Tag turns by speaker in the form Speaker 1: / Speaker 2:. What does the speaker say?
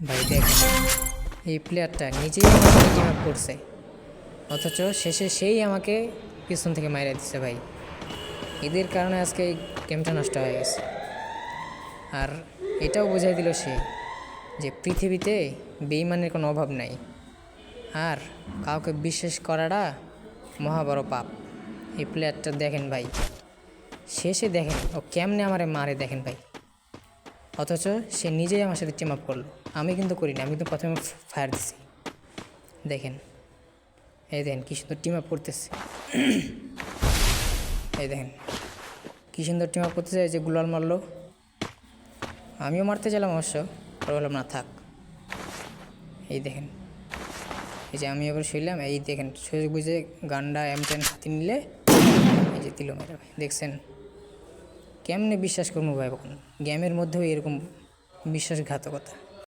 Speaker 1: ভাই দেখেন, এই প্লেয়ারটা নিজেই আমার সাথে টিম আপ করছে, অথচ শেষে সেই আমাকে পিছন থেকে মাইরে দিচ্ছে ভাই। এদের কারণে আজকে এই গেমটা নষ্ট হয়ে গেছে। আর এটাও বোঝাই দিল সে যে পৃথিবীতে বেঈমানের কোনো অভাব নাই, আর কাউকে বিশ্বাস করাটা মহা বড় পাপ। এই প্লেয়ারটা দেখেন ভাই, শেষে দেখেন ও কেমনে আমারে মারে দেখেন ভাই, অথচ সে নিজেই আমার সাথে টিম আপ করলো। আমি কিন্তু করিনি, আমি কিন্তু প্রথমে ফায়ার দিছি। দেখেন, এই দেখেন কী সুন্দর টিম আপ করতেছে। এই দেখেন কী সুন্দর টিম আপ করতেছে, এই যে গুলাল মারলো, আমিও মারতে চাইলাম অবশ্য, আর বললাম না থাক। এই দেখেন, এই যে আমি এবার শুইলাম, এই দেখেন সুযোগ বুঝে গান্ডা M10 হাতে নিলে এই যে দিল মেরে ভাই। দেখছেন কেমনে বিশ্বাস করবো ভাই, গেমের মধ্যেও এরকম বিশ্বাসঘাতকতা।